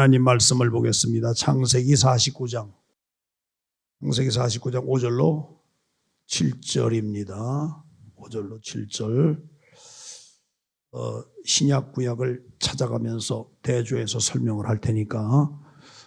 하나님 말씀을 보겠습니다. 창세기 49장. 창세기 49장 5절로 7절입니다. 5절로 7절. 신약 구약을 찾아가면서 대조해서 설명을 할 테니까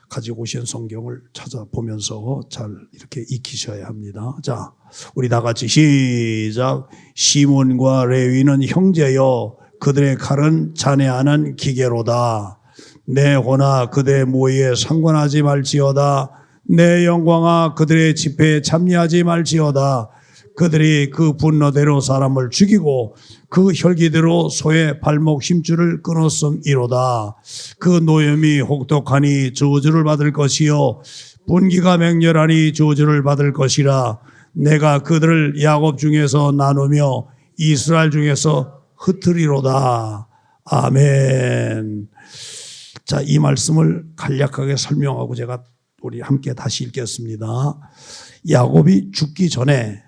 가지고 오신 성경을 찾아보면서 잘 이렇게 익히셔야 합니다. 자, 우리 다 같이 시작. 시몬과 레위는 형제여 그들의 칼은 잔해하는 기계로다. 내 호나 그들의 모의에 상관하지 말지어다. 내 영광아 그들의 집회에 참여하지 말지어다. 그들이 그 분노대로 사람을 죽이고 그 혈기대로 소의 발목 힘줄을 끊었음이로다. 그 노염이 혹독하니 저주를 받을 것이요 분기가 맹렬하니 저주를 받을 것이라. 내가 그들을 야곱 중에서 나누며 이스라엘 중에서 흩으리로다. 아멘. 자, 이 말씀을 간략하게 설명하고 제가 우리 함께 다시 읽겠습니다. 야곱이 죽기 전에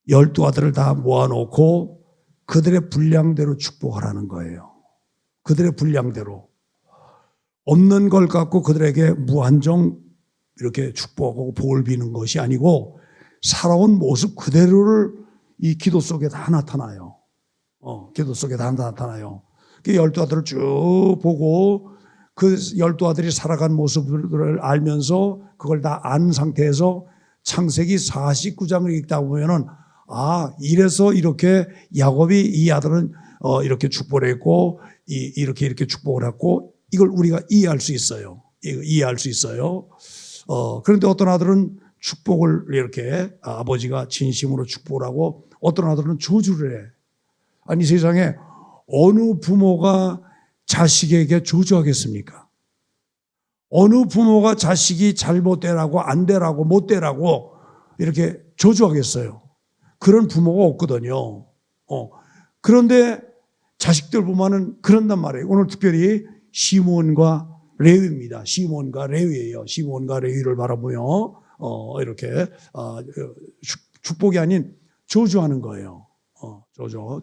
12아들을 다 모아놓고 그들의 분량대로 축복하라는 거예요. 그들의 분량대로. 없는 걸 갖고 그들에게 무한정 이렇게 축복하고 복을 비는 것이 아니고 살아온 모습 그대로를 이 기도 속에 다 나타나요. 기도 속에 다 나타나요. 그 12아들을 쭉 보고 그 12아들이 살아간 모습을 알면서 그걸 다 안 상태에서 창세기 49장을 읽다 보면은 이래서 이렇게 야곱이 이 아들은 이렇게 축복을 했고 이렇게 축복을 했고 이걸 우리가 이해할 수 있어요. 이해할 수 있어요. 그런데 어떤 아들은 축복을 이렇게 아버지가 진심으로 축복을 하고 어떤 아들은 저주를 해. 아니 세상에 어느 부모가 자식에게 저주하겠습니까? 어느 부모가 자식이 잘못되라고 안 되라고 못 되라고 이렇게 저주하겠어요? 그런 부모가 없거든요. 그런데 자식들 보면은 그런단 말이에요. 오늘 특별히 시몬과 레위입니다. 시몬과 레위예요. 시몬과 레위를 바라보며 이렇게 축복이 아닌 저주하는 거예요.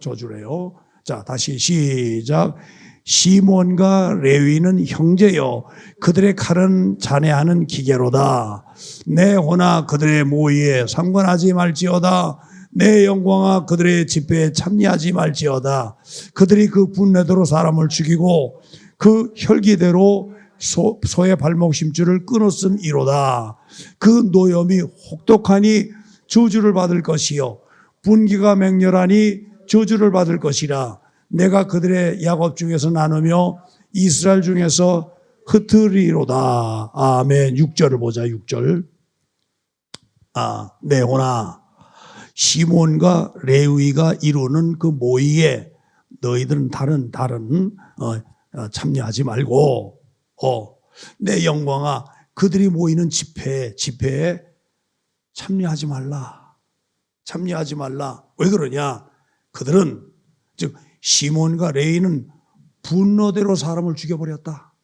저주래요. 자, 다시 시작. 시몬과 레위는 형제요 그들의 칼은 잔해하는 기계로다. 내 호나 그들의 모의에 상관하지 말지어다. 내 영광아 그들의 집회에 참여하지 말지어다. 그들이 그 분노대로 사람을 죽이고 그 혈기대로 소의 발목 힘줄을 끊었음이로다. 그 노염이 혹독하니 저주를 받을 것이요 분기가 맹렬하니 저주를 받을 것이라. 내가 그들의 야곱 중에서 나누며 이스라엘 중에서 흩으리로다. 아멘. 6절을 보자. 6절. 내 호나 시몬과 레위가 이루는 그 모의에 너희들은 다른 참여하지 말고 내 영광아 그들이 모이는 집회에 참여하지 말라. 참여하지 말라. 왜 그러냐? 그들은 즉 시몬과 레위는 분노대로 사람을 죽여버렸다.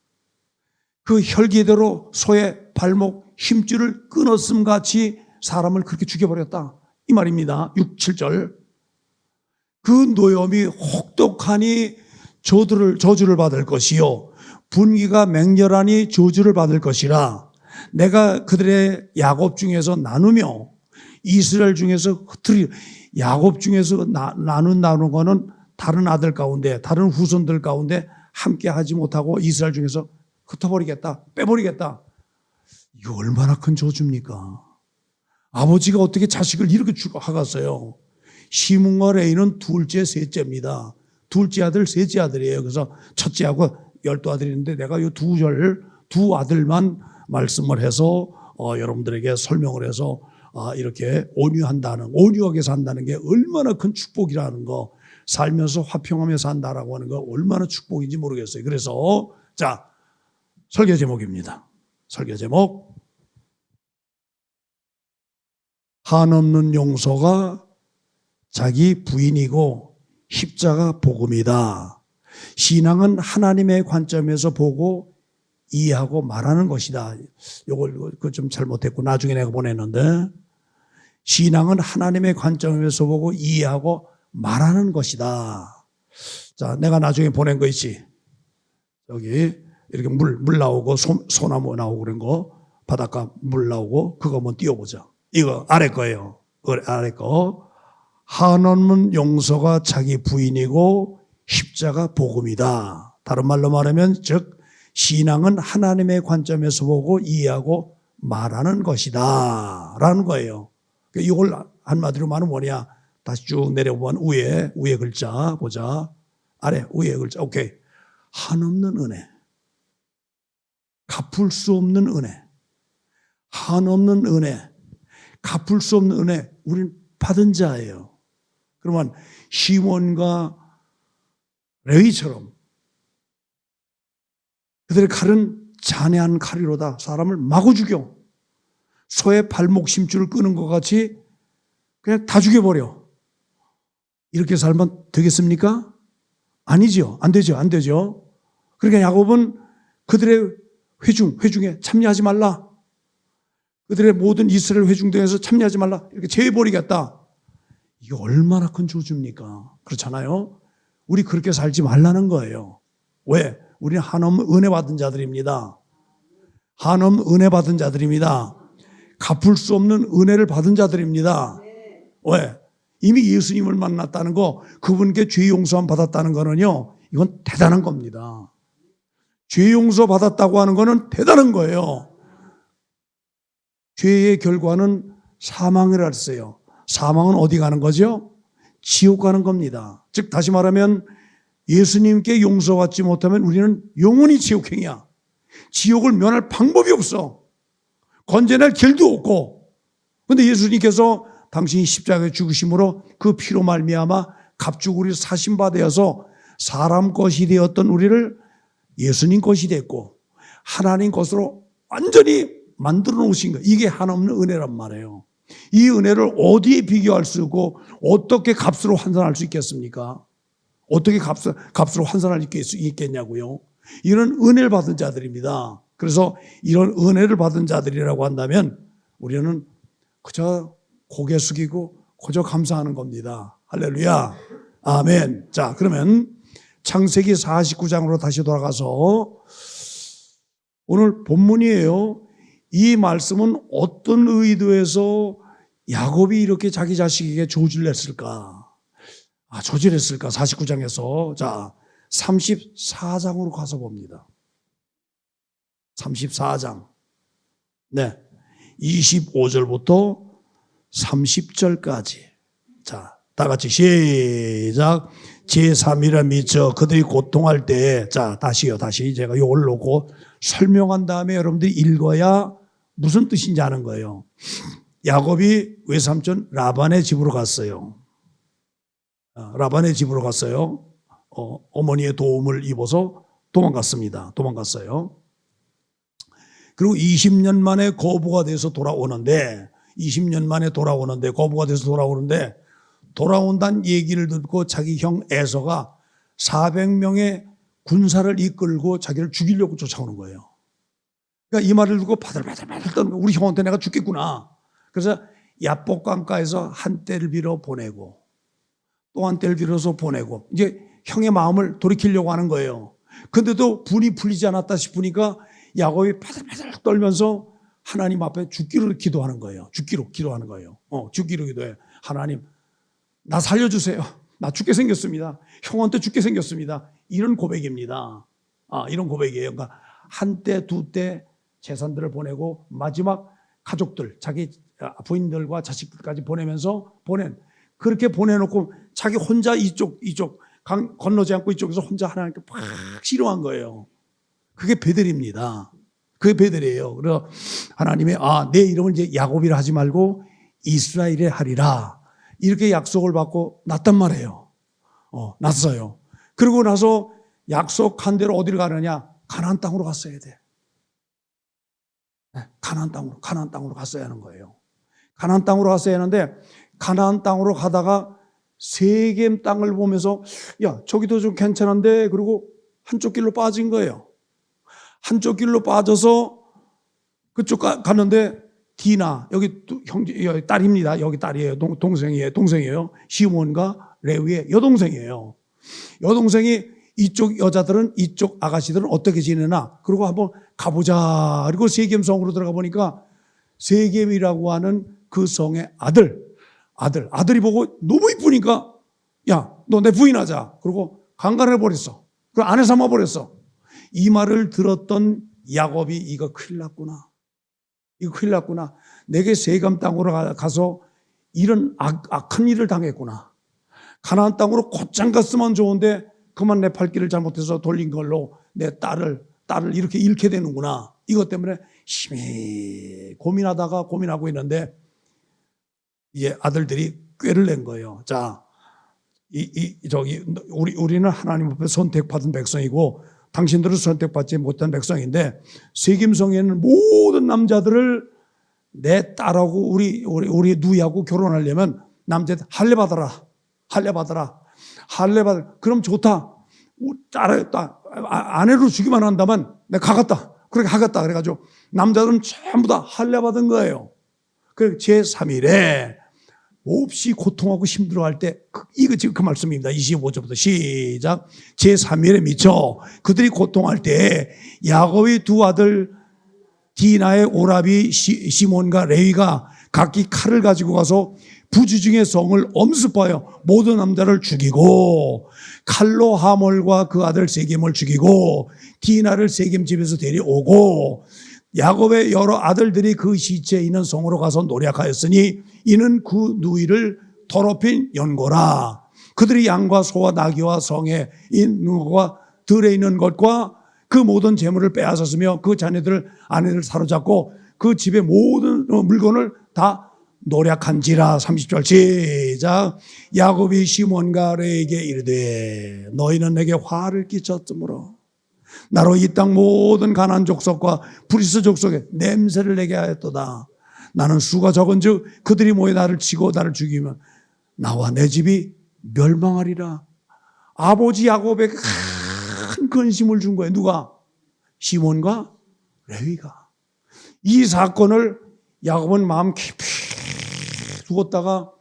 그 혈기대로 소의 발목 힘줄을 끊었음 같이 사람을 그렇게 죽여버렸다. 이 말입니다. 6, 7절. 그 노염이 혹독하니 저주를 받을 것이요 분기가 맹렬하니 저주를 받을 것이라. 내가 그들의 야곱 중에서 나누며 이스라엘 중에서 흩으리. 야곱 중에서 나눈 거는 다른 아들 가운데 다른 후손들 가운데 함께 하지 못하고 이스라엘 중에서 흩어버리겠다. 빼버리겠다. 이거 얼마나 큰 저주입니까? 아버지가 어떻게 자식을 이렇게 하겠어요? 시몬과 레위는 둘째 셋째입니다. 둘째 아들 셋째 아들이에요. 그래서 첫째하고 12아들인데 내가 이 두 아들만 말씀을 해서 여러분들에게 설명을 해서 이렇게 온유하게 산다는 게 얼마나 큰 축복이라는 거, 살면서 화평하며 산다라고 하는 거 얼마나 축복인지 모르겠어요. 그래서 자, 설교 제목입니다. 설교 제목. 한없는 용서가 자기 부인이고 십자가 복음이다. 신앙은 하나님의 관점에서 보고 이해하고 말하는 것이다. 이걸 좀 잘못했고 나중에 내가 보냈는데 신앙은 하나님의 관점에서 보고 이해하고 말하는 것이다. 자, 내가 나중에 보낸 거 있지. 여기 이렇게 물 나오고 소나무 나오고 그런 거, 바닷가 물 나오고 그거 한번 띄워보자. 이거 아래 거예요. 아래 거. 한없는 용서가 자기 부인이고 십자가 복음이다. 다른 말로 말하면 즉 신앙은 하나님의 관점에서 보고 이해하고 말하는 것이다 라는 거예요. 이걸 한마디로 말하면 뭐냐, 다시 쭉 내려보면 위에 글자 보자. 아래 위에 글자. 오케이. 한없는 은혜, 갚을 수 없는 은혜, 한없는 은혜, 갚을 수 없는 은혜, 우리는 받은 자예요. 그러면 시몬과 레위처럼 그들의 칼은 잔해한 칼이로다. 사람을 마구 죽여. 소의 발목 심줄을 끄는 것 같이 그냥 다 죽여버려. 이렇게 살면 되겠습니까? 아니죠. 안 되죠. 안 되죠. 그러니까 야곱은 그들의 회중에 참여하지 말라. 그들의 모든 이스라엘 회중대에서 참여하지 말라. 이렇게 제해버리겠다. 이게 얼마나 큰 저주입니까? 그렇잖아요. 우리 그렇게 살지 말라는 거예요. 왜? 우리는 한없는 은혜 받은 자들입니다. 한없는 은혜 받은 자들입니다. 갚을 수 없는 은혜를 받은 자들입니다. 왜? 이미 예수님을 만났다는 거, 그분께 죄 용서함 받았다는 거는요, 이건 대단한 겁니다. 죄 용서 받았다고 하는 거는 대단한 거예요. 죄의 결과는 사망이라 했어요. 사망은 어디 가는 거죠? 지옥 가는 겁니다. 즉 다시 말하면 예수님께 용서받지 못하면 우리는 영원히 지옥행이야. 지옥을 면할 방법이 없어. 건져낼 길도 없고. 그런데 예수님께서 당신이 십자가에 죽으심으로 그 피로 말미암아 갑죽으로 사심받아서 사람 것이 되었던 우리를 예수님 것이 됐고 하나님 것으로 완전히 만들어 놓으신 거예요. 이게 한없는 은혜란 말이에요. 이 은혜를 어디에 비교할 수 있고 어떻게 값으로 환산할 수 있겠습니까? 어떻게 값으로 환산할 수 있겠냐고요. 이런 은혜를 받은 자들입니다. 그래서 이런 은혜를 받은 자들이라고 한다면 우리는 그저 고개 숙이고 그저 감사하는 겁니다. 할렐루야. 아멘. 자, 그러면 창세기 49장으로 다시 돌아가서 오늘 본문이에요. 이 말씀은 어떤 의도에서 야곱이 이렇게 자기 자식에게 저주를 했을까? 저질했을까? 49장에서. 자, 34장으로 가서 봅니다. 34장. 네. 25절부터 30절까지. 자, 다 같이 시작. 제3이라 미쳐 그들이 고통할 때, 자, 다시 제가 이걸 놓고 설명한 다음에 여러분들이 읽어야 무슨 뜻인지 아는 거예요. 야곱이 외삼촌 라반의 집으로 갔어요. 라반의 집으로 갔어요. 어머니의 도움을 입어서 도망갔어요. 그리고 20년 만에 거부가 돼서 돌아오는데, 돌아온다는 얘기를 듣고 자기 형 에서가 400명의 군사를 이끌고 자기를 죽이려고 쫓아오는 거예요. 그러니까 이 말을 듣고 바들바들 떠는 거예요. 우리 형한테 내가 죽겠구나. 그래서 야복강가에서 한 떼를 빌어 보내고 또 한 떼를 빌어서 보내고 이제 형의 마음을 돌이키려고 하는 거예요. 근데도 분이 풀리지 않았다 싶으니까 야곱이 바들바들 떨면서 하나님 앞에 죽기로 기도하는 거예요. 죽기로 기도해. 하나님, 나 살려주세요. 나 죽게 생겼습니다. 형한테 죽게 생겼습니다. 이런 고백입니다. 이런 고백이에요. 그러니까 한 때, 두 때 재산들을 보내고 마지막 가족들, 자기 부인들과 자식들까지 그렇게 보내놓고 자기 혼자 이쪽 강 건너지 않고 이쪽에서 혼자 하나님께 팍 싫어한 거예요. 그게 베델입니다. 그게 베델이에요. 그래서 하나님이 내 이름을 이제 야곱이라 하지 말고 이스라엘에 하리라. 이렇게 약속을 받고 났단 말이에요. 났어요. 그러고 나서 약속한 대로 어디를 가느냐? 가나안 땅으로 갔어야 돼. 가나안 땅으로 갔어야 하는 거예요. 가나안 땅으로 갔어야 하는데 가나안 땅으로 가다가 세겜 땅을 보면서 야, 저기도 좀 괜찮은데 그리고 한쪽 길로 빠진 거예요. 한쪽 길로 빠져서 그쪽 갔는데 디나, 여기 형제, 딸입니다. 여기 딸이에요. 동생이에요. 시몬과 레위의 여동생이에요. 여동생이 이쪽 여자들은 이쪽 아가씨들은 어떻게 지내나 그리고 한번 가보자. 그리고 세겜성으로 들어가 보니까 세겜이라고 하는 그 성의 아들이 보고 너무 이쁘니까 야, 너 내 부인하자. 그리고 강간해 버렸어. 그리고 아내 삼아 버렸어. 이 말을 들었던 야곱이 이거 큰일 났구나. 이거 큰일 났구나. 내게 세겜 땅으로 가서 이런 악한 일을 당했구나. 가나안 땅으로 곧장 갔으면 좋은데 그만 내 발길을 잘못해서 돌린 걸로 내 딸을 이렇게 잃게 되는구나. 이것 때문에 심히 고민하고 있는데 이제 아들들이 꾀를 낸 거예요. 자, 우리는 하나님 앞에 선택받은 백성이고 당신들은 선택받지 못한 백성인데 세겜성에는 모든 남자들을 내 딸하고 우리 누이하고 결혼하려면 남자들 할례 받아라. 그럼 좋다. 아내로 주기만 한다면 내가 가겠다. 그렇게 하겠다. 그래가지고 남자들은 전부 다 할례 받은 거예요. 그 제3일에 몹시 고통하고 힘들어할 때 이거 지금 그 말씀입니다. 25절부터 시작. 제3일에 미쳐 그들이 고통할 때 야곱의 두 아들 디나의 오라비 시몬과 레위가 각기 칼을 가지고 가서 부지중의 성을 엄습하여 모든 남자를 죽이고 칼로 하몰과 그 아들 세겜을 죽이고 디나를 세겜 집에서 데려오고 야곱의 여러 아들들이 그 시체에 있는 성으로 가서 노략하였으니 이는 그 누이를 더럽힌 연고라. 그들이 양과 소와 나귀와 성에 있는 것과 들에 있는 것과 그 모든 재물을 빼앗았으며 그 자녀들 아내를 사로잡고 그 집의 모든 물건을 다 노략한지라. 30절 시작. 야곱이 시몬과 레에게 이르되 너희는 내게 화를 끼쳤으므로 나로 이 땅 모든 가나안 족속과 브리스 족속에 냄새를 내게 하였도다. 나는 수가 적은즉 그들이 모여 나를 치고 나를 죽이면 나와 내 집이 멸망하리라. 아버지 야곱에게 큰 근심을 준 거예요. 누가? 시몬과 레위가. 이 사건을 야곱은 마음 깊이 두었다가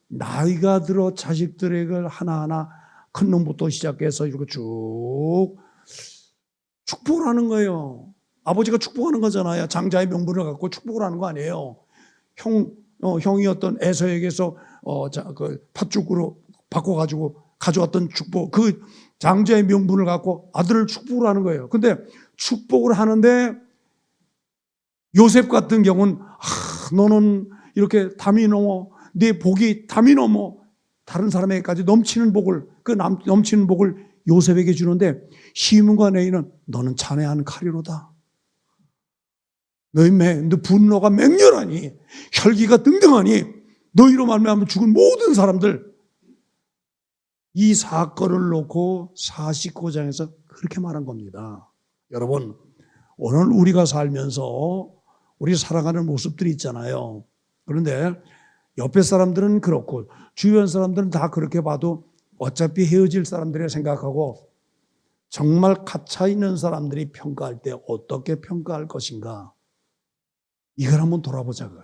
나이가 들어 자식들에게 하나하나 큰 놈부터 시작해서 이렇게 쭉 축복을 하는 거예요. 아버지가 축복하는 거잖아요. 장자의 명분을 갖고 축복을 하는 거 아니에요. 형이었던 에서에게서 그 팥죽으로 바꿔가지고 가져왔던 축복, 그 장자의 명분을 갖고 아들을 축복을 하는 거예요. 근데 축복을 하는데 요셉 같은 경우는 너는 이렇게 담이 넘어 네 복이 담이 넘어 다른 사람에게까지 넘치는 복을 넘치는 복을 요셉에게 주는데 시몬과 레위는 너는 잔해한 칼이로다. 너희 너 분노가 맹렬하니 혈기가 등등하니 너희로 말미암아 죽은 모든 사람들. 이 사건을 놓고 49장에서 그렇게 말한 겁니다. 여러분, 오늘 우리가 살면서 우리 살아가는 모습들이 있잖아요. 그런데 옆에 사람들은 그렇고 주변 사람들은 다 그렇게 봐도 어차피 헤어질 사람들이라 생각하고 정말 갇혀 있는 사람들이 평가할 때 어떻게 평가할 것인가, 이걸 한번 돌아보자고요.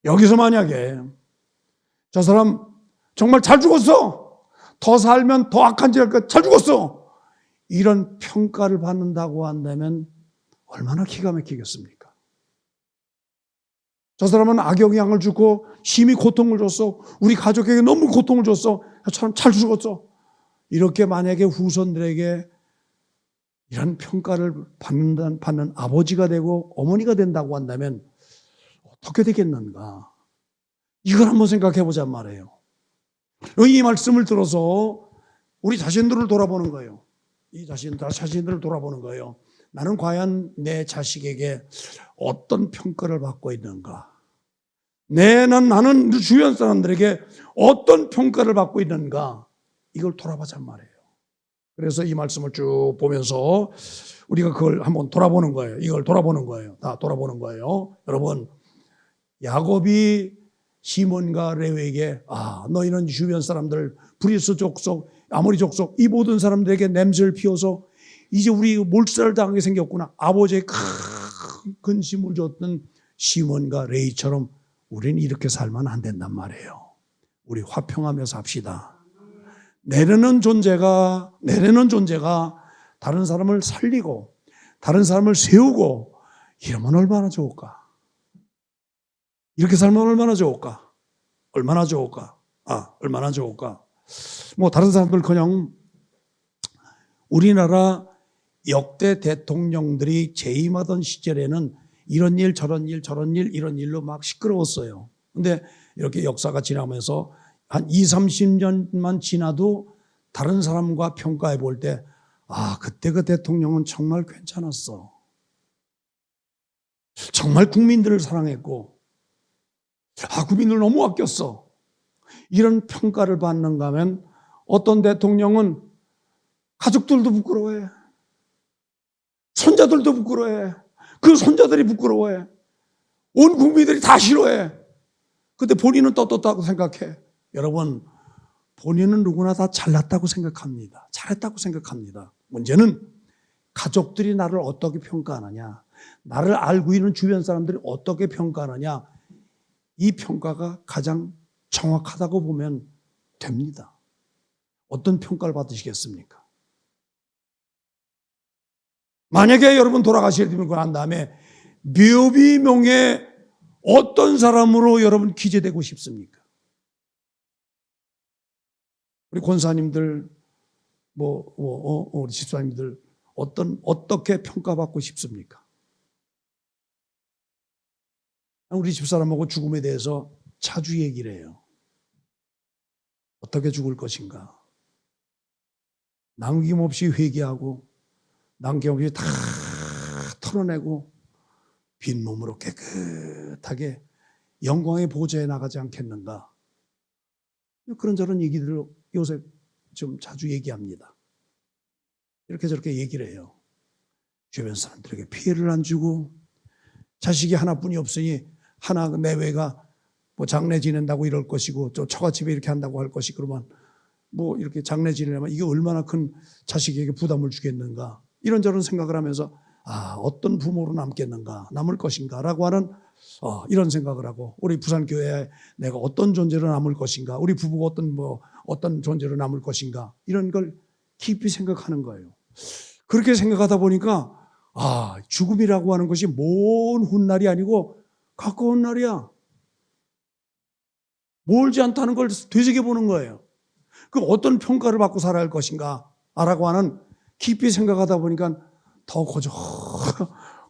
여기서 만약에 저 사람 정말 잘 죽었어, 더 살면 더 악한 짓 할 거야, 잘 죽었어, 이런 평가를 받는다고 한다면 얼마나 기가 막히겠습니까? 저 사람은 악영향을 주고 심히 고통을 줬어, 우리 가족에게 너무 고통을 줬어, 참 잘 죽었어, 이렇게 만약에 후손들에게 이런 평가를 받는 아버지가 되고 어머니가 된다고 한다면 어떻게 되겠는가, 이걸 한번 생각해 보잔 말이에요. 이 말씀을 들어서 우리 자신들을 돌아보는 거예요. 이 자신들을 돌아보는 거예요. 나는 과연 내 자식에게 어떤 평가를 받고 있는가? 나는 주변 사람들에게 어떤 평가를 받고 있는가? 이걸 돌아보잔 말이에요. 그래서 이 말씀을 쭉 보면서 우리가 그걸 한번 돌아보는 거예요. 이걸 돌아보는 거예요. 다 돌아보는 거예요. 여러분, 야곱이 시몬과 레위에게 너희는 주변 사람들, 브리스 족속, 아모리 족속, 이 모든 사람들에게 냄새를 피워서 이제 우리 몰살을 당하게 생겼구나. 아버지의 큰 근심을 줬던 시몬과 레위처럼 우리는 이렇게 살면 안 된단 말이에요. 우리 화평하며 삽시다. 내려는 존재가 다른 사람을 살리고 다른 사람을 세우고 이러면 얼마나 좋을까? 이렇게 살면 얼마나 좋을까? 얼마나 좋을까? 얼마나 좋을까? 뭐 다른 사람들커녕 우리나라 역대 대통령들이 재임하던 시절에는 이런 일 저런 일 이런 일로 막 시끄러웠어요. 근데 이렇게 역사가 지나면서 한 20-30년만 지나도 다른 사람과 평가해 볼 때 그때 그 대통령은 정말 괜찮았어. 정말 국민들을 사랑했고 국민을 너무 아꼈어. 이런 평가를 받는가 하면 어떤 대통령은 가족들도 부끄러워해. 손자들도 부끄러워해. 그 손자들이 부끄러워해. 온 국민들이 다 싫어해. 근데 본인은 떳떳하다고 생각해. 여러분, 본인은 누구나 다 잘났다고 생각합니다. 잘했다고 생각합니다. 문제는 가족들이 나를 어떻게 평가하느냐, 나를 알고 있는 주변 사람들이 어떻게 평가하느냐, 이 평가가 가장 정확하다고 보면 됩니다. 어떤 평가를 받으시겠습니까? 만약에 여러분 돌아가시고 난 다음에 묘비명에 어떤 사람으로 여러분 기재되고 싶습니까? 우리 권사님들, 우리 집사님들 어떻게 평가받고 싶습니까? 우리 집사람하고 죽음에 대해서 자주 얘기를 해요. 어떻게 죽을 것인가? 남김없이 회개하고 남김없이 다 털어내고 빈 몸으로 깨끗하게 영광의 보좌에 나가지 않겠는가? 그런저런 얘기들을 요새 좀 자주 얘기합니다. 이렇게 저렇게 얘기를 해요. 주변 사람들에게 피해를 안 주고 자식이 하나뿐이 없으니 하나 내외가 장례 지낸다고 이럴 것이고 또 처갓집에 이렇게 한다고 할 것이 그러면 이렇게 장례 지내려면 이게 얼마나 큰 자식에게 부담을 주겠는가, 이런저런 생각을 하면서 어떤 부모로 남을 것인가 라고 하는 이런 생각을 하고, 우리 부산교회에 내가 어떤 존재로 남을 것인가, 우리 부부가 어떤 존재로 남을 것인가, 이런 걸 깊이 생각하는 거예요. 그렇게 생각하다 보니까 죽음이라고 하는 것이 먼 훗날이 아니고 가까운 날이야. 멀지 않다는 걸 되새겨보는 거예요. 그럼 어떤 평가를 받고 살아야 할 것인가 라고 하는 깊이 생각하다 보니까 더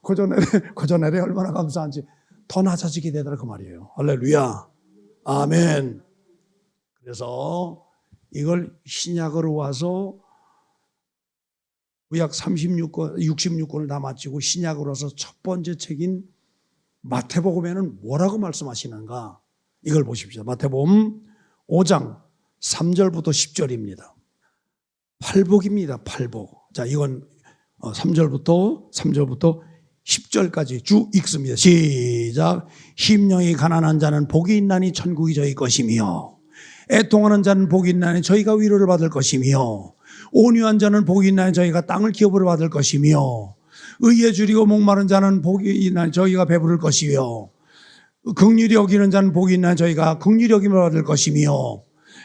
고전에 얼마나 감사한지 더 낮아지게 되더라 그 말이에요. 할렐루야. 아멘. 그래서 이걸 신약으로 와서 구약 66권을 다 마치고 신약으로 와서 첫 번째 책인 마태복음에는 뭐라고 말씀하시는가? 이걸 보십시오. 마태복음 5장 3절부터 10절입니다. 팔복입니다. 팔복. 자, 이건 3절부터 10절까지 쭉 읽습니다. 시작. 심령이 가난한 자는 복이 있나니 천국이 저희 것이며, 애통하는 자는 복이 있나니 저희가 위로를 받을 것이며, 온유한 자는 복이 있나니 저희가 땅을 기업으로 받을 것이며, 의에 줄이고 목마른 자는 복이 있나니 저희가 배부를 것이며, 긍휼히 여기는 자는 복이 있나니 저희가 긍휼히 여김을 받을 것이며,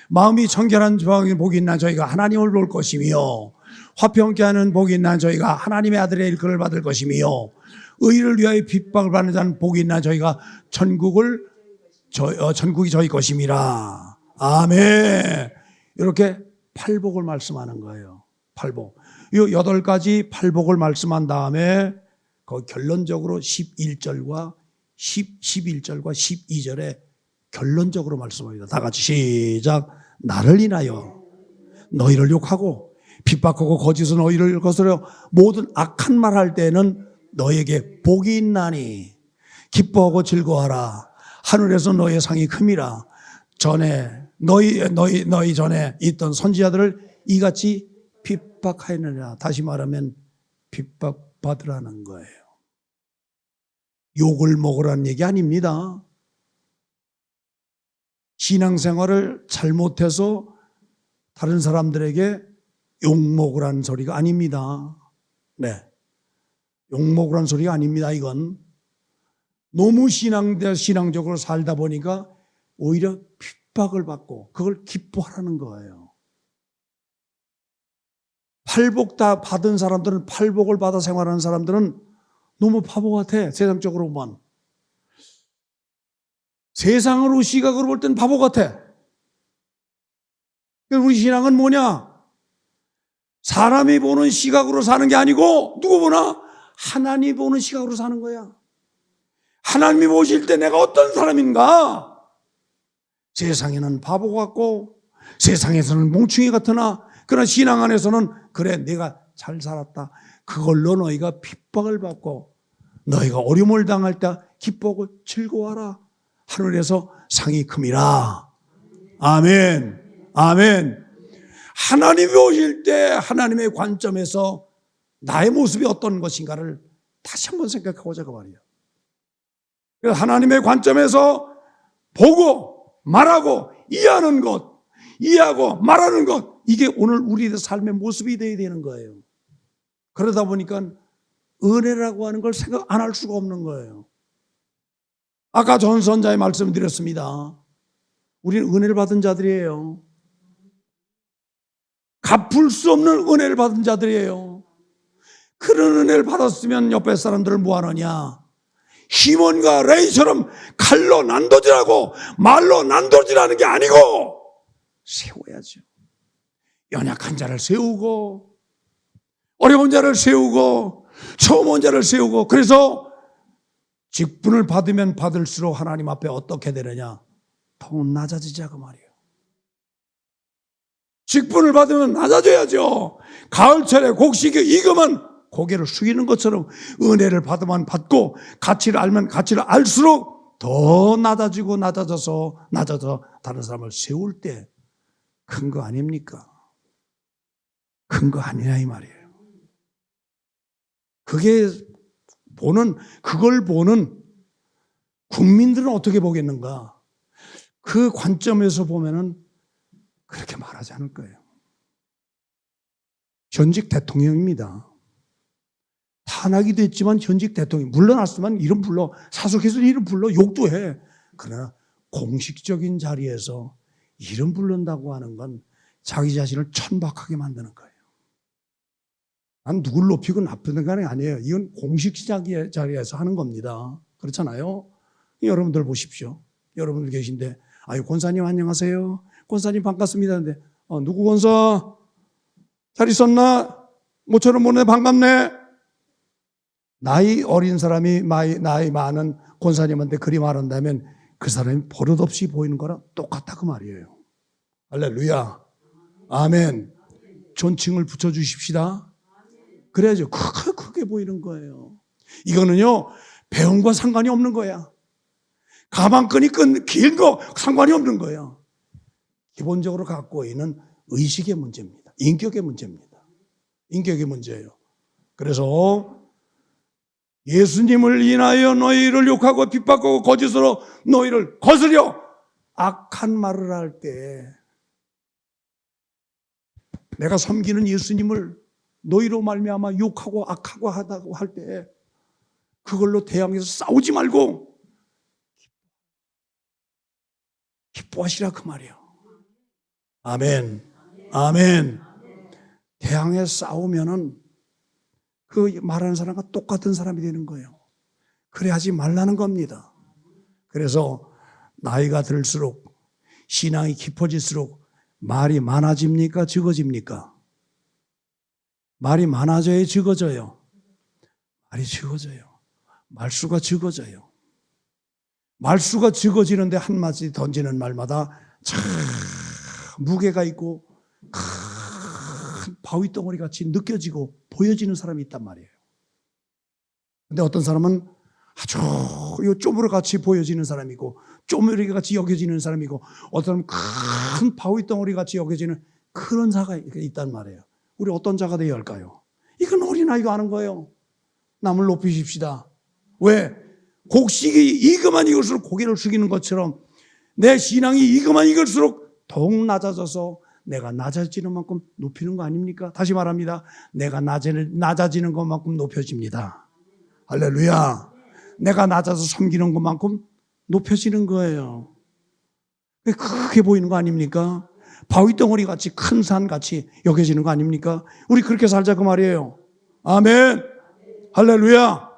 마음이 청결한 자는 복이 있나니 저희가 하나님을 볼 것이며, 화평케 하는 복이 있나니 저희가 하나님의 아들의 일컬을 받을 것이며, 의를 위하여 핍박을 받는 자는 복이 있나니 저희가 천국이 저희 것임이라. 아멘. 이렇게 팔복을 말씀하는 거예요. 팔복. 이 8가지 팔복을 말씀한 다음에 결론적으로 11절과 12절에 결론적으로 말씀합니다. 다 같이 시작. 나를 인하여 너희를 욕하고 핍박하고 거짓은 너희를 거스려 모든 악한 말 할 때는 너희에게 복이 있나니 기뻐하고 즐거워하라. 하늘에서 너희의 상이 큼이라. 전에 너희 전에 있던 선지자들을 이같이 핍박하였느니라. 다시 말하면 핍박받으라는 거예요. 욕을 먹으라는 얘기 아닙니다. 신앙생활을 잘못해서 다른 사람들에게 욕 먹으라는 소리가 아닙니다. 네, 욕 먹으라는 소리가 아닙니다. 이건 너무 신앙적으로 살다 보니까 오히려 핍박을 받고 그걸 기뻐하라는 거예요. 팔복 다 받은 사람들은, 팔복을 받아 생활하는 사람들은 너무 바보 같아. 세상적으로 보면. 세상으로 시각으로 볼 땐 바보 같아. 우리 신앙은 뭐냐? 사람이 보는 시각으로 사는 게 아니고 누구 보나? 하나님이 보는 시각으로 사는 거야. 하나님이 보실 때 내가 어떤 사람인가? 세상에는 바보 같고 세상에서는 몽충이 같으나 그러나 신앙 안에서는 그래 내가 잘 살았다. 그걸로 너희가 핍박을 받고 너희가 어려움을 당할 때 기뻐하고 즐거워하라. 하늘에서 상이 큼이라. 아멘. 아멘. 하나님이 오실 때 하나님의 관점에서 나의 모습이 어떤 것인가를 다시 한번 생각하고자 그 말이에요. 그래서 하나님의 관점에서 보고 말하고 이해하는 것, 이해하고 말하는 것, 이게 오늘 우리의 삶의 모습이 되어야 되는 거예요. 그러다 보니까 은혜라고 하는 걸 생각 안 할 수가 없는 거예요. 아까 전선자의 말씀을 드렸습니다. 우리는 은혜를 받은 자들이에요. 갚을 수 없는 은혜를 받은 자들이에요. 그런 은혜를 받았으면 옆에 사람들을 뭐하느냐? 시몬과 레이처럼 칼로 난도질하고 말로 난도질하는 게 아니고 세워야죠. 연약한 자를 세우고 어려운 자를 세우고 처음 온 자를 세우고, 그래서 직분을 받으면 받을수록 하나님 앞에 어떻게 되느냐? 더 낮아지자 그 말이에요. 직분을 받으면 낮아져야죠. 가을철에 곡식이 익으면 고개를 숙이는 것처럼 은혜를 받으면 받고 가치를 알면 가치를 알수록 더 낮아지고 낮아져 다른 사람을 세울 때 큰 거 아닙니까? 큰 거 아니냐 이 말이에요. 그걸 보는 국민들은 어떻게 보겠는가? 그 관점에서 보면은 그렇게 말하지 않을 거예요. 현직 대통령입니다. 탄핵이 됐지만 현직 대통령, 물러났으면 이름 불러, 사석에서 이름 불러, 욕도 해. 그러나 공식적인 자리에서 이름 부른다고 하는 건 자기 자신을 천박하게 만드는 거예요. 난 누굴 높이고 나쁘는 게 아니에요. 이건 공식 자리에서 하는 겁니다. 그렇잖아요. 여러분들 보십시오. 여러분들 계신데, 아유 권사님 안녕하세요. 권사님 반갑습니다. 근데 누구 권사? 잘 있었나? 모처럼 보네 반갑네. 나이 어린 사람이 나이 많은 권사님한테 그리 말한다면 그 사람이 버릇없이 보이는 거랑 똑같다 그 말이에요. 할렐루야. 아멘. 존칭을 붙여주십시다. 그래야죠. 크게 보이는 거예요. 이거는요 배움과 상관이 없는 거야. 가방끈이 긴 거 상관이 없는 거예요. 기본적으로 갖고 있는 의식의 문제입니다. 인격의 문제입니다. 인격의 문제예요. 그래서 예수님을 인하여 너희를 욕하고 핍박하고 거짓으로 너희를 거스려 악한 말을 할 때, 내가 섬기는 예수님을 너희로 말미암아 욕하고 악하고 하다고 할 때 그걸로 대항해서 싸우지 말고 기뻐하시라 그 말이에요. 아멘. 아멘. 대항해 싸우면은 그 말하는 사람과 똑같은 사람이 되는 거예요. 그래 하지 말라는 겁니다. 그래서 나이가 들수록 신앙이 깊어질수록 말이 많아집니까? 적어집니까? 말이 많아져야 적어져요. 말이 적어져요. 말수가 적어져요. 말수가 적어지는데 한마디 던지는 말마다 참 무게가 있고 큰 바위 덩어리 같이 느껴지고 보여지는 사람이 있단 말이에요. 근데 어떤 사람은 아주 쪼무려 같이 보여지는 사람이고 쪼무리 같이 여겨지는 사람이고 어떤 사람은 큰 바위 덩어리 같이 여겨지는 그런 자가 있단 말이에요. 우리 어떤 자가 되어야 할까요? 이건 어린아이가 하는 거예요. 남을 높이십시다. 왜? 곡식이 익으면 익을수록 고개를 숙이는 것처럼 내 신앙이 익으면 익을수록 더욱 낮아져서 내가 낮아지는 만큼 높이는 거 아닙니까? 다시 말합니다. 내가 낮아지는 것만큼 높여집니다. 할렐루야. 내가 낮아서 섬기는 것만큼 높여지는 거예요. 크게 보이는 거 아닙니까? 바위덩어리 같이 큰 산 같이 여겨지는 거 아닙니까? 우리 그렇게 살자 그 말이에요. 아멘. 할렐루야.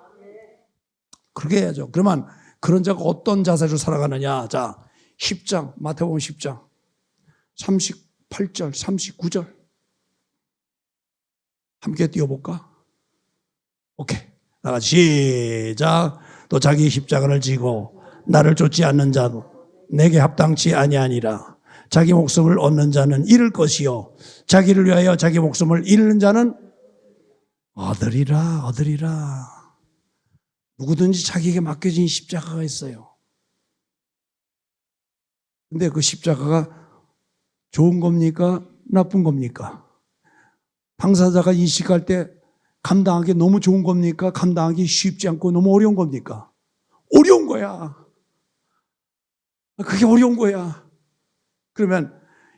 그렇게 해야죠. 그러면 그런 자가 어떤 자세로 살아가느냐? 자, 10장, 마태복음 10장 38절, 39절 함께 띄워볼까? 오케이. 나같이 시작. 또 자기 십자가를 지고 나를 쫓지 않는 자도 내게 합당치 아니하니라. 자기 목숨을 얻는 자는 잃을 것이요 자기를 위하여 자기 목숨을 잃는 자는 얻으리라. 누구든지 자기에게 맡겨진 십자가가 있어요. 근데 그 십자가가 좋은 겁니까? 나쁜 겁니까? 당사자가 인식할 때 감당하기 너무 좋은 겁니까? 감당하기 쉽지 않고 너무 어려운 겁니까? 어려운 거야. 그게 어려운 거야. 그러면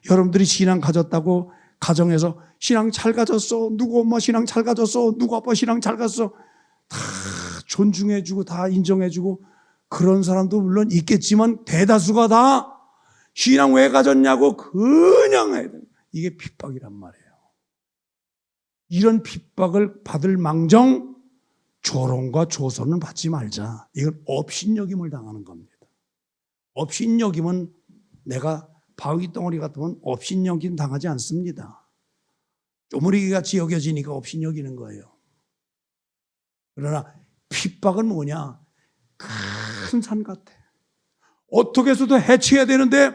여러분들이 신앙 가졌다고 가정에서 신앙 잘 가졌어. 누구 엄마 신앙 잘 가졌어. 누구 아빠 신앙 잘 갔어. 다 존중해주고 다 인정해주고 그런 사람도 물론 있겠지만 대다수가 다 신앙 왜 가졌냐고 그냥 해야 돼. 이게 핍박이란 말이에요. 이런 핍박을 받을 망정 조롱과 조소는 받지 말자. 이건 업신여김을 당하는 겁니다. 업신여김은 내가 바위덩어리 같으면 업신여김 당하지 않습니다. 쪼무리기같이 여겨지니까 업신여기는 거예요. 그러나 핍박은 뭐냐? 큰 산 같아. 어떻게 해서도 해치해야 되는데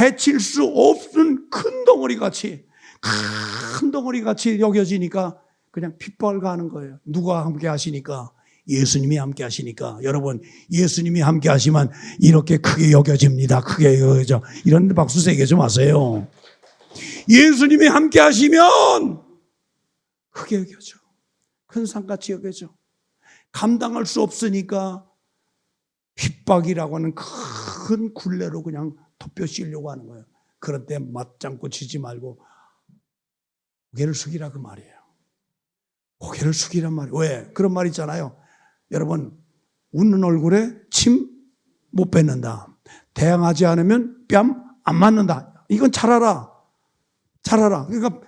해칠 수 없는 큰 덩어리같이 여겨지니까 그냥 핍박을 가하는 거예요. 누가 함께 하시니까? 예수님이 함께 하시니까. 여러분, 예수님이 함께 하시면 이렇게 크게 여겨집니다. 크게 여겨져. 이런 데 박수 세게 좀 하세요. 예수님이 함께 하시면 크게 여겨져. 큰 산같이 여겨져. 감당할 수 없으니까 핍박이라고 하는 큰 굴레로 그냥 덮여 씌우려고 하는 거예요. 그런 때 맞장구 치지 말고 고개를 숙이라 그 말이에요. 고개를 숙이란 말이에요. 왜? 그런 말 있잖아요. 여러분, 웃는 얼굴에 침 못 뱉는다. 대항하지 않으면 뺨 안 맞는다. 이건 잘 알아. 그러니까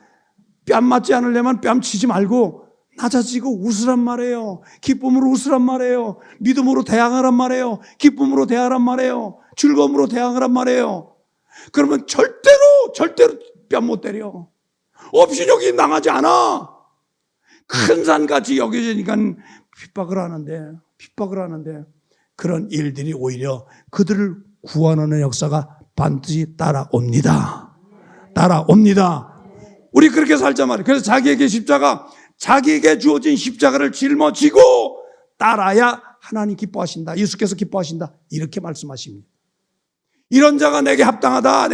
뺨 맞지 않으려면 뺨 치지 말고 낮아지고 웃으란 말이에요. 기쁨으로 웃으란 말이에요. 믿음으로 대항하란 말이에요. 기쁨으로 대항하란 말이에요. 즐거움으로 대항하란 말이에요. 그러면 절대로 뺨 못 때려. 업신여기 당하지 않아. 큰 산같이 여겨지니까 핍박을 하는데 그런 일들이 오히려 그들을 구원하는 역사가 반드시 따라옵니다. 우리 그렇게 살자 말이에요. 그래서 자기에게 주어진 십자가를 짊어지고 따라야 하나님 기뻐하신다. 예수께서 기뻐하신다. 이렇게 말씀하십니다. 이런 자가 내게 합당하다.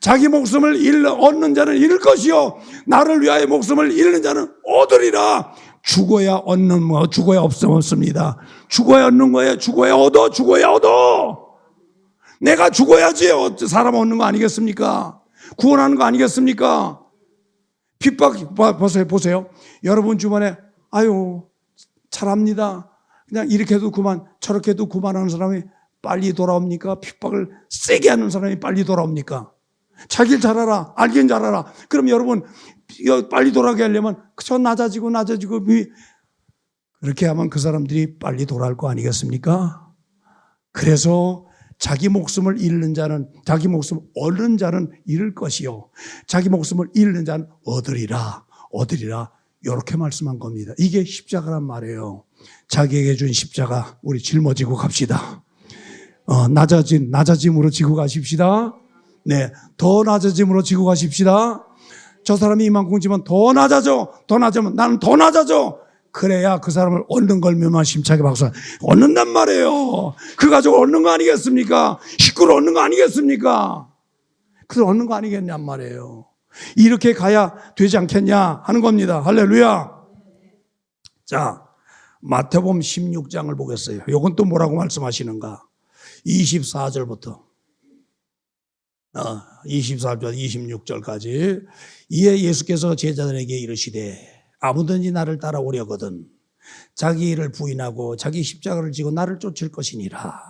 자기 목숨을 얻는 자는 잃을 것이요 나를 위하여 목숨을 잃는 자는 얻으리라. 죽어야 얻는 뭐 죽어야 없습니다. 죽어야 얻는 거예요. 죽어야 얻어. 내가 죽어야지 사람 얻는 거 아니겠습니까? 구원하는 거 아니겠습니까? 핍박 보세요. 여러분 주변에 아유 잘합니다. 그냥 이렇게 해도 그만 저렇게 해도 그만하는 사람이 빨리 돌아옵니까? 핍박을 세게 하는 사람이 빨리 돌아옵니까? 자기를 잘 알아. 알긴 잘 알아. 그럼 여러분 빨리 돌아가게 하려면 저 낮아지고 그렇게 하면 그 사람들이 빨리 돌아올 거 아니겠습니까? 그래서 자기 목숨을 얻는 자는 잃을 것이요 자기 목숨을 잃는 자는 얻으리라 이렇게 말씀한 겁니다. 이게 십자가란 말이에요. 자기에게 준 십자가 우리 짊어지고 갑시다. 낮아짐으로 지고 가십시다. 네, 더 낮아짐으로 지고 가십시다. 저 사람이 이만큼 지면 더 낮아지면 나는 더 낮아져. 그래야 그 사람을 얻는 걸 심차게 박수 얻는단 말이에요. 그 가족을 얻는 거 아니겠습니까? 식구를 얻는 거 아니겠습니까? 그걸 얻는 거 아니겠냔 말이에요. 이렇게 가야 되지 않겠냐 하는 겁니다. 할렐루야. 자, 마태복음 16장을 보겠어요. 이건 또 뭐라고 말씀하시는가? 24절부터 24절 26절까지 이에 예수께서 제자들에게 이르시되 아무든지 나를 따라오려거든 자기 일을 부인하고 자기 십자가를 지고 나를 쫓을 것이니라.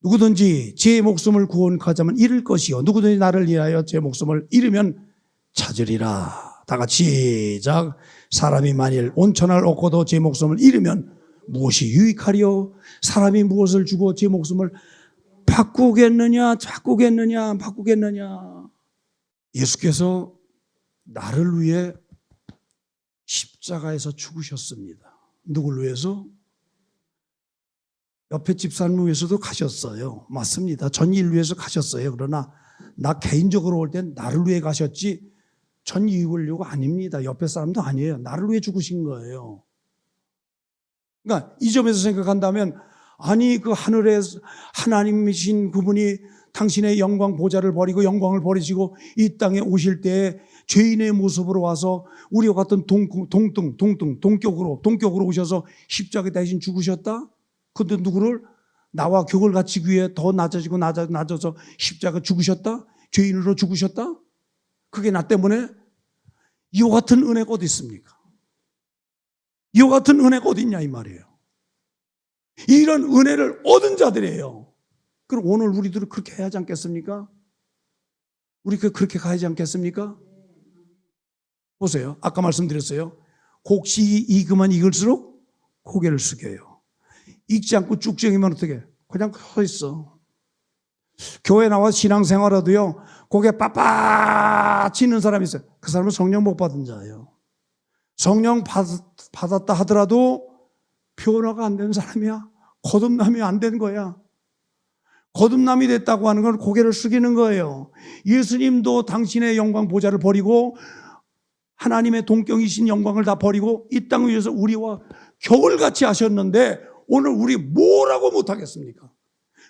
누구든지 제 목숨을 구원하자면 잃을 것이요 누구든지 나를 위하여 제 목숨을 잃으면 찾으리라. 다 같이 시작. 사람이 만일 온천을 얻고도 제 목숨을 잃으면 무엇이 유익하리요? 사람이 무엇을 주고 제 목숨을 바꾸겠느냐? 예수께서 나를 위해 십자가에서 죽으셨습니다. 누굴 위해서? 옆에 집사님 위해서도 가셨어요. 맞습니다. 전 인류에서 가셨어요. 그러나 나 개인적으로 올 땐 나를 위해 가셨지 전 인류가 아닙니다. 옆에 사람도 아니에요. 나를 위해 죽으신 거예요. 그러니까 이 점에서 생각한다면 아니 그 하늘에 하나님이신 그분이 당신의 영광 보좌를 버리고 영광을 버리시고 이 땅에 오실 때 죄인의 모습으로 와서 우리와 같은 동격으로 오셔서 십자가에 대신 죽으셨다? 근데 누구를? 나와 격을 갖추기 위해 더 낮아져서 십자가 죽으셨다? 죄인으로 죽으셨다? 그게 나 때문에? 이와 같은 은혜가 어디 있습니까? 이와 같은 은혜가 어디 있냐 이 말이에요. 이런 은혜를 얻은 자들이에요. 그럼 오늘 우리들은 그렇게 해야 하지 않겠습니까? 우리 그렇게 가야지 않겠습니까? 보세요. 아까 말씀드렸어요. 곡식이 익으면 익을수록 고개를 숙여요. 익지 않고 쭉정이면 어떻게? 그냥 서 있어. 교회 나와서 신앙생활하도요. 고개 빳빳치는 사람이 있어요. 그 사람은 성령 못 받은 자예요. 성령 받았다 하더라도 변화가 안 되는 사람이야. 거듭남이 안 된 거야. 거듭남이 됐다고 하는 건 고개를 숙이는 거예요. 예수님도 당신의 영광 보좌를 버리고 하나님의 동격이신 영광을 다 버리고 이 땅 위에서 우리와 격을같이 하셨는데 오늘 우리 뭐라고 못하겠습니까?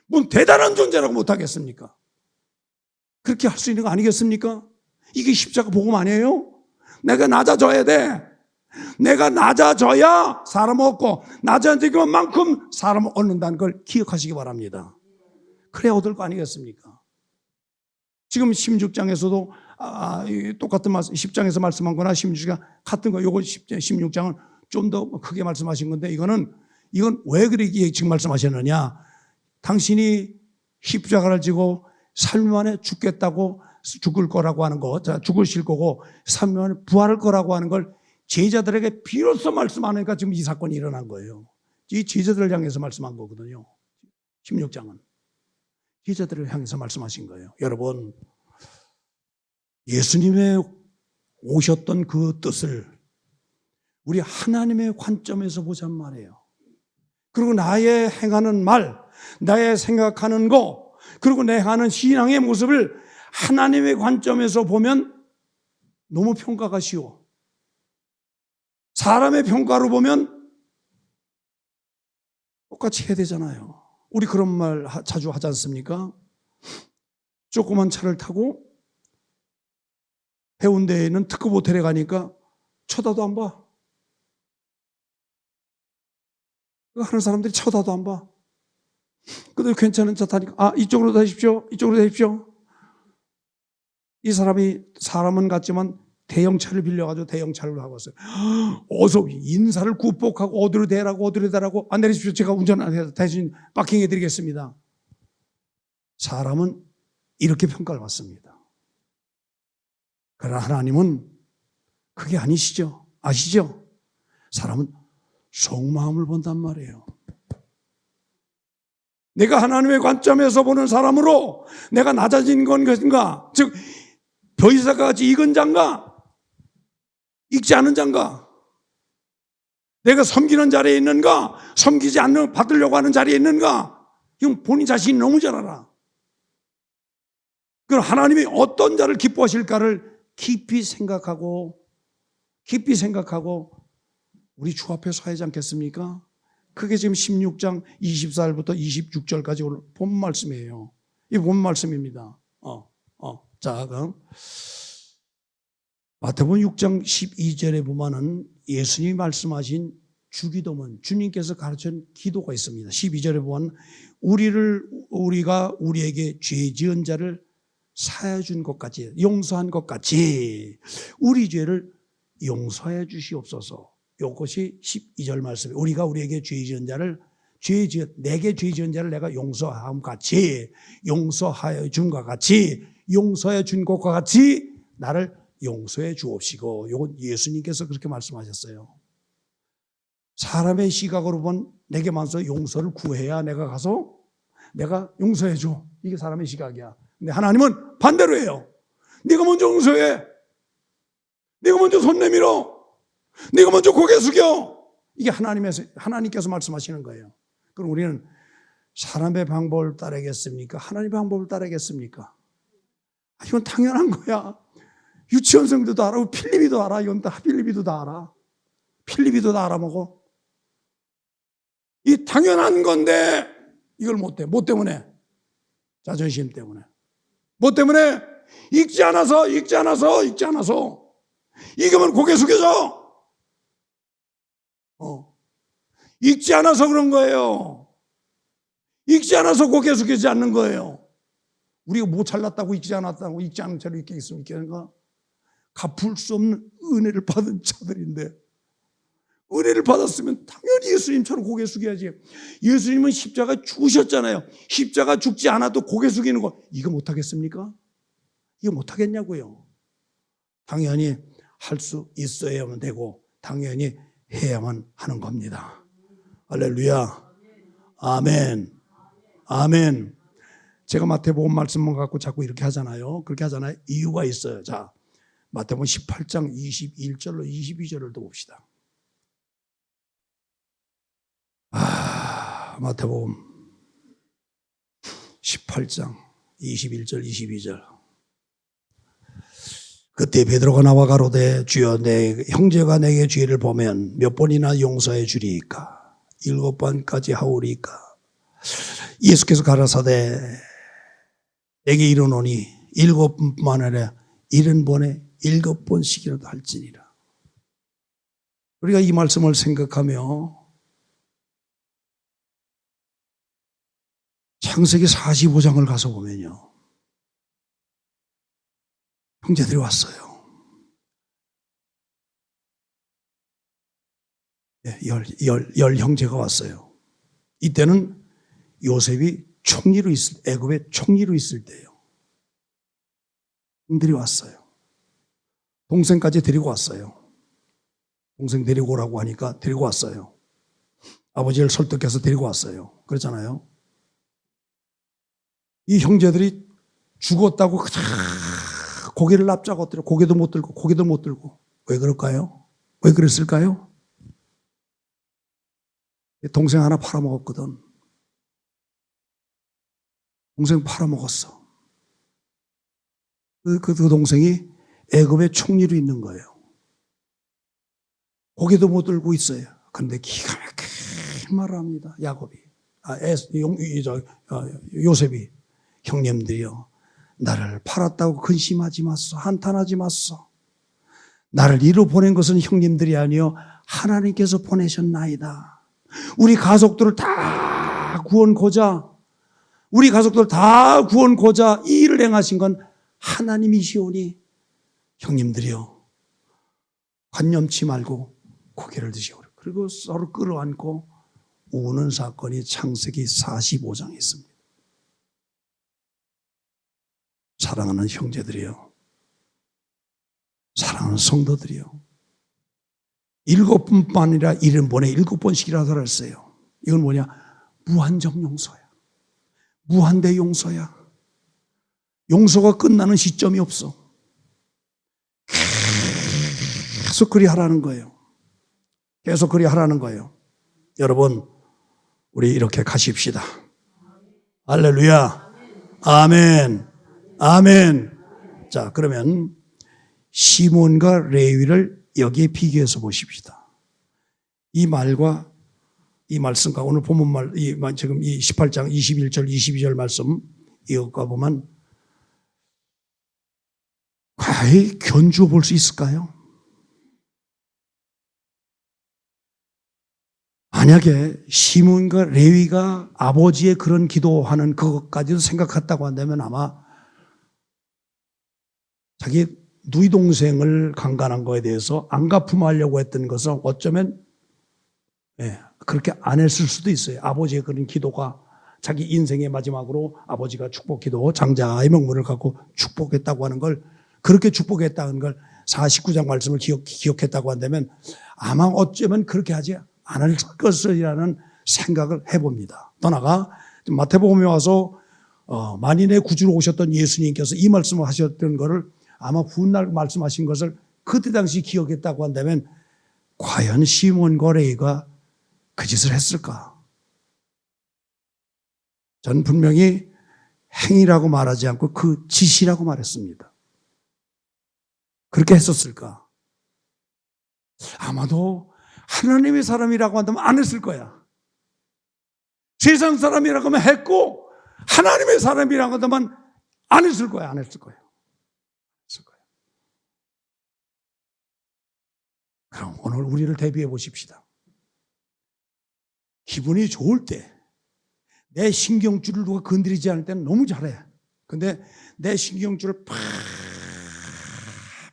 뭔 대단한 존재라고 못하겠습니까? 그렇게 할 수 있는 거 아니겠습니까? 이게 십자가 복음 아니에요? 내가 낮아져야 돼. 내가 낮아져야 사람 얻고 낮아진 것만큼 사람 얻는다는 걸 기억하시기 바랍니다. 그래야 얻을 거 아니겠습니까? 지금 16장에서도 똑같은 말씀, 10장에서 말씀한 거나 16장 같은 거, 요거 16장은 좀 더 크게 말씀하신 건데 이건 왜 그렇게 지금 말씀하셨느냐? 당신이 십자가를 지고 3일 만에 죽겠다고 죽을 거라고 하는 거, 죽으실 거고 3일 만에 부활할 거라고 하는 걸 제자들에게 비로소 말씀하니까 지금 이 사건이 일어난 거예요. 이 제자들을 향해서 말씀한 거거든요. 16장은. 제자들을 향해서 말씀하신 거예요. 여러분, 예수님의 오셨던 그 뜻을 우리 하나님의 관점에서 보잔 말이에요. 그리고 나의 행하는 말, 나의 생각하는 거, 그리고 내 하는 신앙의 모습을 하나님의 관점에서 보면 너무 평가가 쉬워. 사람의 평가로 보면 똑같이 해야 되잖아요. 우리 그런 말 자주 하지 않습니까? 조그만 차를 타고 해운대에 있는 특급 호텔에 가니까 쳐다도 안 봐. 그거 하는 사람들이 쳐다도 안 봐. 근데 괜찮은 차 타니까 이쪽으로 다십시오. 이쪽으로 다십시오. 이 사람은 같지만 대형차를 빌려가지고 대형차를 하고 왔어요. 어서 인사를 굽복하고 어디로 대라고 안 내리십시오. 제가 운전해서 대신 파킹해 드리겠습니다. 사람은 이렇게 평가를 받습니다. 그러나 하나님은 그게 아니시죠. 아시죠? 사람은 속마음을 본단 말이에요. 내가 하나님의 관점에서 보는 사람으로 내가 낮아진 것인가? 즉 벼이사가 같이 익은 자인가? 익지 않은 자인가? 내가 섬기는 자리에 있는가? 섬기지 않는 받으려고 하는 자리에 있는가? 이건 본인 자신이 너무 잘 알아. 그럼 하나님이 어떤 자를 기뻐하실까를 깊이 생각하고 우리 주 앞에 서야지 않겠습니까? 그게 지금 16장 24절부터 26절까지 오늘 본 말씀이에요. 이 본 말씀입니다. 자, 그럼 마태복음 6장 12절에 보면은 예수님이 말씀하신 주기도문, 주님께서 가르친 기도가 있습니다. 12절에 보면 우리가 우리에게 죄 지은 자를 사해 준 것 같이, 용서한 것 같이 우리 죄를 용서해 주시옵소서. 이것이 12절 말씀이에요. 우리가 우리에게 죄 지은 자를 내게 죄 지은 자를 내가 용서함 같이, 용서하여 준과 같이, 용서해 준 것과 같이 나를 용서해 주옵시고. 이건 예수님께서 그렇게 말씀하셨어요. 사람의 시각으로 본 내게만서 용서를 구해야 내가 가서 내가 용서해 줘. 이게 사람의 시각이야. 근데 하나님은 반대로 해요. 네가 먼저 용서해. 네가 먼저 손 내밀어. 네가 먼저 고개 숙여. 이게 하나님께서 말씀하시는 거예요. 그럼 우리는 사람의 방법을 따르겠습니까? 하나님의 방법을 따르겠습니까? 이건 당연한 거야. 유치원생들도 알아. 필리비도 알아. 이건 다 필리비도 다 알아. 필리비도 다 알아먹어. 이 당연한 건데 이걸 못해. 뭐 때문에? 자존심 때문에. 뭐 때문에? 읽지 않아서. 읽으면 고개 숙여져. 읽지 않아서 그런 거예요. 읽지 않아서 고개 숙이지 않는 거예요. 우리가 뭐 잘났다고 읽지 않았다고 읽지 않은 채로 읽게 있습니까? 갚을 수 없는 은혜를 받은 자들인데, 은혜를 받았으면 당연히 예수님처럼 고개 숙여야지. 예수님은 십자가 죽으셨잖아요. 십자가 죽지 않아도 고개 숙이는 거 이거 못하겠습니까? 이거 못하겠냐고요. 당연히 할 수 있어야만 되고 당연히 해야만 하는 겁니다. 할렐루야. 아멘. 아멘. 제가 마태복음 말씀만 갖고 자꾸 이렇게 하잖아요. 그렇게 하잖아요. 이유가 있어요. 자, 마태복음 18장 21절로 22절을 또 봅시다. 마태복음 18장 21절 22절. 그때 베드로가 나와 가로되 주여 내 형제가 내게 죄를 보면 몇 번이나 용서해 주리이까? 7번까지 하오리이까? 예수께서 가라사대 내게 이르노니 7번뿐만 아니라 70번에 7번씩이라도 할지니라. 우리가 이 말씀을 생각하며 창세기 45장을 가서 보면요, 형제들이 왔어요. 열 형제가 왔어요. 이때는 요셉이 애굽의 총리로 있을 때예요. 형들이 왔어요. 동생까지 데리고 왔어요. 동생 데리고 오라고 하니까 데리고 왔어요. 아버지를 설득해서 데리고 왔어요. 그렇잖아요. 이 형제들이 죽었다고 고개를 납작 엎드려 고개도 못 들고. 왜 그럴까요? 왜 그랬을까요? 동생 하나 팔아먹었거든. 동생 팔아먹었어. 그 동생이 애굽의 총리로 있는 거예요. 고개도 못 들고 있어요. 그런데 기가 막힌 말을 합니다. 야곱이. 요셉이. 형님들이요, 나를 팔았다고 근심하지 마소. 한탄하지 마소. 나를 이로 보낸 것은 형님들이 아니요 하나님께서 보내셨나이다. 우리 가족들을 다 구원고자 이 일을 행하신 건 하나님이시오니 형님들이요, 관념치 말고 고개를 드시오라. 그리고 서로 끌어안고 우는 사건이 창세기 45장에 있습니다. 사랑하는 형제들이요, 사랑하는 성도들이요, 7번뿐만 아니라 70번에 7번씩이라도 하랬어요. 이건 뭐냐? 무한정 용서야. 무한대 용서야. 용서가 끝나는 시점이 없어. 계속 그리 하라는 거예요. 계속 그리 하라는 거예요. 여러분, 우리 이렇게 가십시다. 할렐루야. 아멘. 아멘. 자, 그러면 시몬과 레위를 여기에 비교해서 보십시다. 이 말과 이 말씀과 오늘 본문 지금 이 18장 21절 22절 말씀 이것과 보면 과연 견주어 볼 수 있을까요? 만약에 시몬과 레위가 아버지의 그런 기도하는 그것까지도 생각했다고 한다면 아마 자기 누이 동생을 강간한 거에 대해서 안 갚음하려고 했던 것은 어쩌면 예, 그렇게 안 했을 수도 있어요. 아버지의 그런 기도가 자기 인생의 마지막으로 아버지가 축복 기도, 장자의 명분을 갖고 축복했다고 하는 걸, 그렇게 축복했다는 걸 49장 말씀을 기억했다고 한다면 아마 어쩌면 그렇게 하지 않을 것이라는 생각을 해봅니다. 또 나가 마태복음에 와서 만인의 구주로 오셨던 예수님께서 이 말씀을 하셨던 것을 아마 훗날 말씀하신 것을 그때 당시 기억했다고 한다면 과연 시몬과 레위가 그 짓을 했을까? 전 분명히 행위라고 말하지 않고 그 짓이라고 말했습니다. 그렇게 했었을까? 아마도 하나님의 사람이라고 한다면 안 했을 거야. 세상 사람이라고 하면 했고 하나님의 사람이라고 한다면 안 했을 거야. 안 했을 거예요. 그럼 오늘 우리를 대비해 보십시다. 기분이 좋을 때 내 신경줄을 누가 건드리지 않을 때는 너무 잘해. 근데 내 신경줄을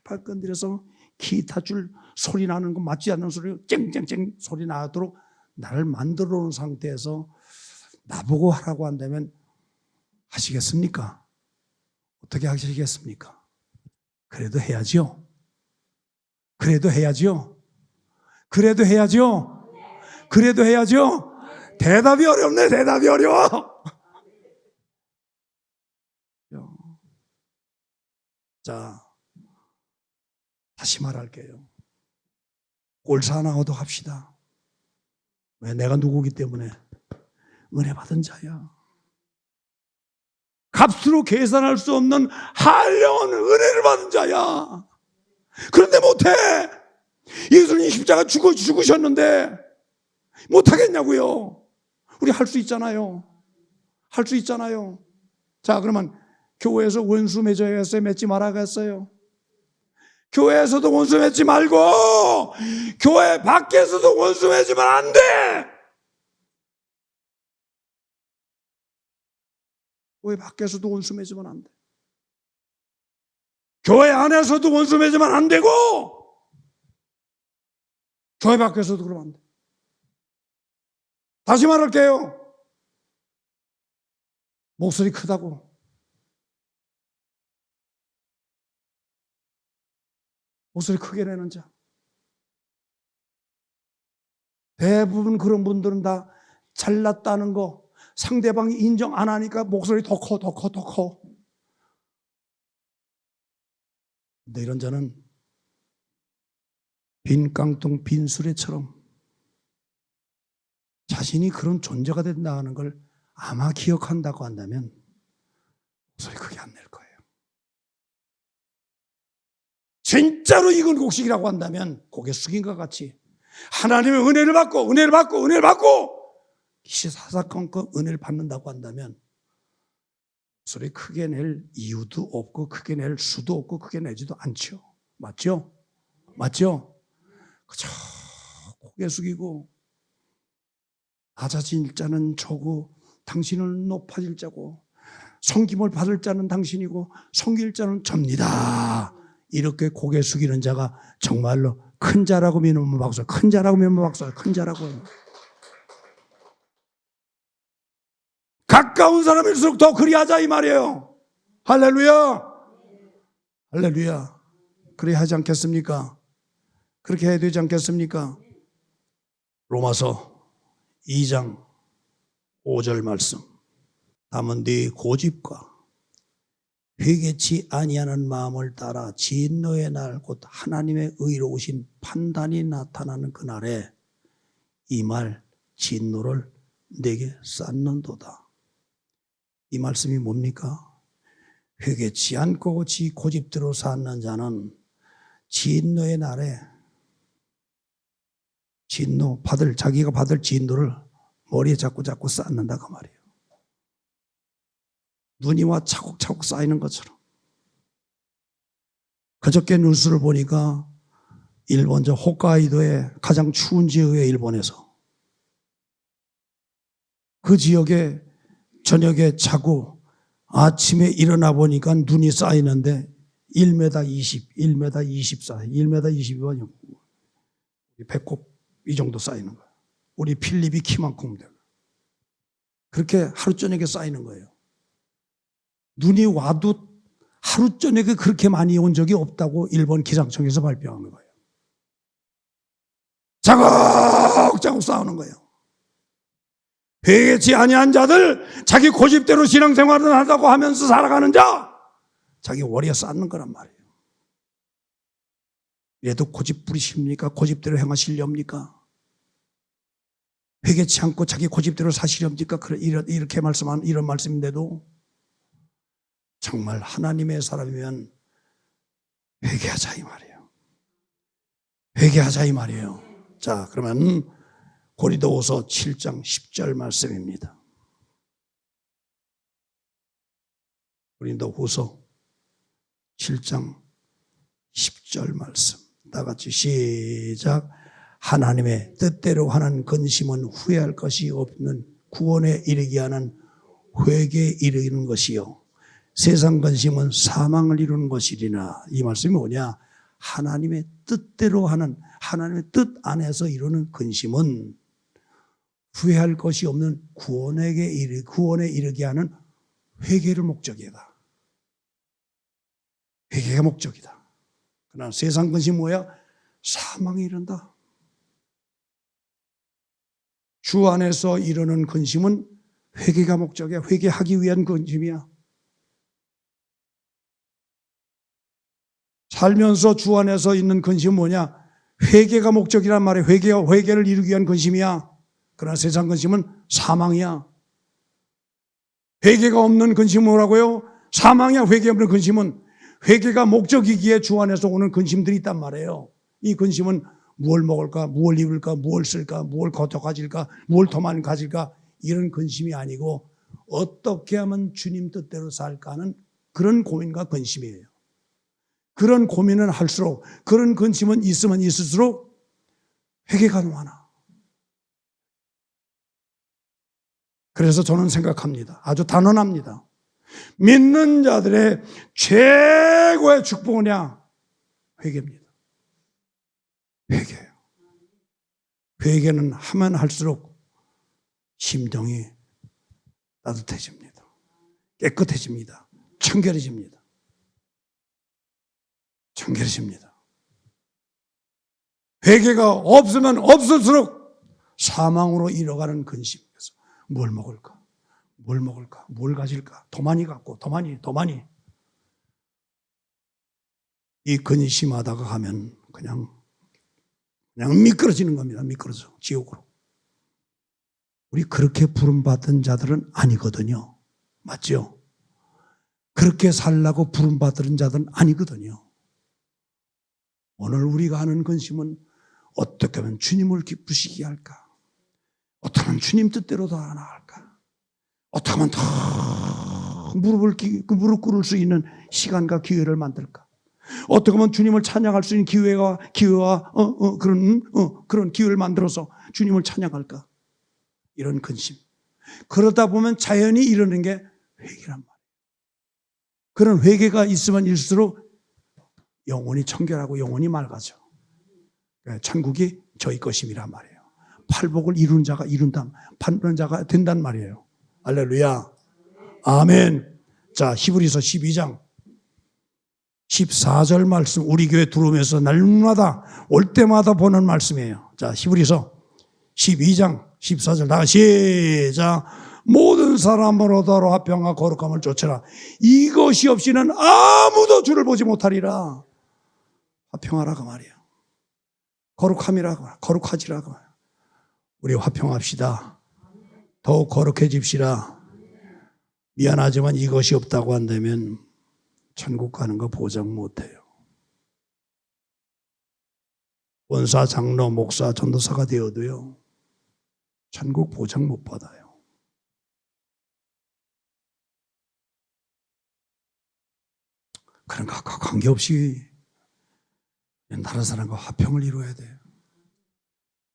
팍팍 건드려서 기타줄 소리 나는 거 맞지 않는 소리 쨍쨍쨍 소리 나도록 나를 만들어 놓은 상태에서 나보고 하라고 한다면 하시겠습니까? 어떻게 하시겠습니까? 그래도 해야죠. 그래도 해야죠. 그래도 해야죠. 그래도 해야죠. 대답이 어렵네. 대답이 어려워. 자, 다시 말할게요. 꼴사나워도 합시다. 왜? 내가 누구기 때문에 은혜 받은 자야. 값으로 계산할 수 없는 한량한 은혜를 받은 자야. 그런데 못해. 예수님 십자가 죽으셨는데 못하겠냐고요. 우리 할 수 있잖아요. 할 수 있잖아요. 자, 그러면 교회에서 원수 맺어야겠어요? 맺지 말아야겠어요? 교회에서도 원수 맺지 말고 교회 밖에서도 원수 맺으면 안 돼. 교회 밖에서도 원수 맺으면 안 돼. 교회 안에서도 원수 맺으면 안 되고 교회 밖에서도 그러면 안 돼. 다시 말할게요. 목소리 크다고 목소리 크게 내는 자, 대부분 그런 분들은 다 잘났다는 거 상대방이 인정 안 하니까 목소리 더 커, 더 커, 더 커. 근데 이런 자는 빈 깡통 빈 수레처럼 자신이 그런 존재가 된다는 걸 아마 기억한다고 한다면 목소리 크게 안 낼 거예요. 진짜로 이건 곡식이라고 한다면 고개 숙인 것 같이 하나님의 은혜를 받고 은혜를 받고 은혜를 받고 사사건건 은혜를 받는다고 한다면 목소리 크게 낼 이유도 없고 크게 낼 수도 없고 크게 내지도 않죠. 맞죠? 맞죠? 그저 고개 숙이고 낮아질 자는 저고 당신은 높아질 자고 섬김을 받을 자는 당신이고 섬길 자는 접니다. 이렇게 고개 숙이는 자가 정말로 큰 자라고 믿으면 박수, 큰 자라고 믿으면 박수, 큰 자라고. 가까운 사람일수록 더 그리하자 이 말이에요. 할렐루야. 할렐루야. 그래 하지 않겠습니까? 그렇게 해야 되지 않겠습니까? 로마서 2장 5절 말씀. 다만 네 고집과 회개치 아니하는 마음을 따라 진노의 날 곧 하나님의 의로우신 판단이 나타나는 그날에 이 말 진노를 내게 쌓는도다. 이 말씀이 뭡니까? 회개치 않고 지 고집대로 사는 자는 진노의 날에 자기가 받을 진노를 머리에 자꾸 쌓는다 그 말이에요. 눈이 와 차곡차곡 쌓이는 것처럼. 그저께 뉴스를 보니까 일본 저 홋카이도의 가장 추운 지역의 일본에서 그 지역에 저녁에 자고 아침에 일어나 보니까 눈이 쌓이는데 1m 20, 1m 24, 1m 20이면 배꼽 이 정도 쌓이는 거예요. 우리 필립이 키만큼 돼요. 그렇게 하루 저녁에 쌓이는 거예요. 눈이 와도 하루 저녁에 그렇게 많이 온 적이 없다고 일본 기상청에서 발표하는 거예요. 자국자국 싸우는 거예요. 회개치 아니한 자들, 자기 고집대로 신앙생활을 하다고 하면서 살아가는 자, 자기 월에 쌓는 거란 말이에요. 이래도 고집 부리십니까? 고집대로 행하시렵니까? 회개치 않고 자기 고집대로 사시렵니까? 이렇게 말씀한 이런 말씀인데도 정말 하나님의 사람이면 회개하자 이 말이에요. 회개하자 이 말이에요. 자, 그러면 고린도후서 7장 10절 말씀입니다. 고린도후서 7장 10절 말씀. 다 같이 시작. 하나님의 뜻대로 하는 근심은 후회할 것이 없는 구원에 이르게 하는 회개에 이르는 것이요. 세상 근심은 사망을 이루는 것이리나. 이 말씀이 뭐냐? 하나님의 뜻대로 하는, 하나님의 뜻 안에서 이루는 근심은 후회할 것이 없는 구원에 이르게 하는 회개를 목적이다. 회개가 목적이다. 그러나 세상 근심이 뭐야? 사망에 이른다. 주 안에서 이루는 근심은 회개가 목적이야. 회개하기 위한 근심이야. 살면서 주 안에서 있는 근심은 뭐냐? 회개가 목적이란 말이야. 회개를 이루기 위한 근심이야. 그러나 세상 근심은 사망이야. 회개가 없는 근심은 뭐라고요? 사망이야. 회개 없는 근심은. 회개가 목적이기에 주 안에서 오는 근심들이 있단 말이에요. 이 근심은 무엇을 먹을까, 무엇을 입을까, 무엇을 쓸까, 무엇을 거둬 가질까, 무엇을 더 많이 가질까, 이런 근심이 아니고 어떻게 하면 주님 뜻대로 살까 하는 그런 고민과 근심이에요. 그런 고민은 할수록, 그런 근심은 있으면 있을수록 회개가 많아. 그래서 저는 생각합니다. 아주 단언합니다. 믿는 자들의 최고의 축복은 뭐냐? 회개입니다. 회개예요. 회개는 하면 할수록 심정이 따뜻해집니다. 깨끗해집니다. 청결해집니다. 청결해집니다. 회개가 없으면 없을수록 사망으로 이뤄가는 근심. 뭘 먹을까? 뭘 먹을까? 뭘 가질까? 더 많이 갖고, 더 많이. 이 근심하다가 가면 그냥 미끄러지는 겁니다. 미끄러져. 지옥으로. 우리 그렇게 부름받은 자들은 아니거든요. 맞죠? 그렇게 살라고 부름받은 자들은 아니거든요. 오늘 우리가 하는 근심은 어떻게 하면 주님을 기쁘시게 할까? 어떻게 하면 주님 뜻대로 더 나아갈까? 어떻게 하면 더 무릎 꿇을 수 있는 시간과 기회를 만들까? 어떻게 하면 주님을 찬양할 수 있는 기회와 그런 기회를 만들어서 주님을 찬양할까? 이런 근심. 그러다 보면 자연히 이러는 게 회개란 말이에요. 그런 회개가 있으면 일수록 영혼이 청결하고 영혼이 맑아져. 천국이 저희 것임이란 말이에요. 팔복을 이룬 자가 이룬다, 받는 자가 된단 말이에요. 할렐루야. 아멘. 자, 히브리서 12장 14절 말씀, 우리 교회 들어오면서 날마다 올 때마다 보는 말씀이에요. 자, 히브리서 12장 14절 다 시작. 모든 사람으로더러 화평과 거룩함을 쫓으라. 이것이 없이는 아무도 주를 보지 못하리라. 화평하라고 말이에요. 거룩함이라고, 거룩하지라고. 우리 화평합시다. 더욱 거룩해집시다. 미안하지만 이것이 없다고 한다면 천국 가는 거 보장 못해요. 원사, 장로, 목사, 전도사가 되어도요, 천국 보장 못 받아요. 그런 것과 관계없이 다른 사람과 화평을 이루어야 돼요.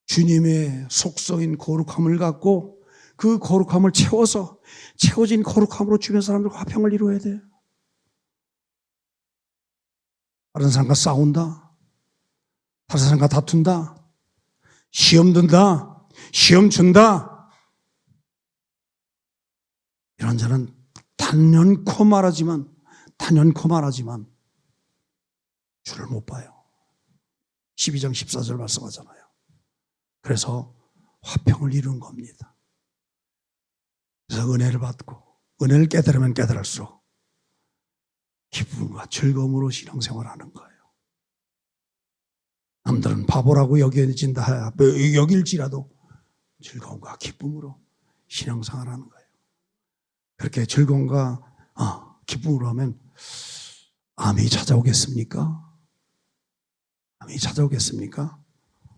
주님의 속성인 거룩함을 갖고 그 거룩함을 채워진 거룩함으로 주변 사람들과 화평을 이루어야 돼요. 다른 사람과 싸운다, 다른 사람과 다툰다, 시험 든다, 시험 준다. 이런 자는 단연코 말하지만 주를 못 봐요. 12장 14절 말씀하잖아요. 그래서 화평을 이루는 겁니다. 그래서 은혜를 받고 은혜를 깨달으면 깨달을수록 기쁨과 즐거움으로 신앙생활하는 거예요. 남들은 바보라고 여길지라도 즐거움과 기쁨으로 신앙생활하는 거예요. 그렇게 즐거움과 기쁨으로 하면 암이 찾아오겠습니까? 암이 찾아오겠습니까?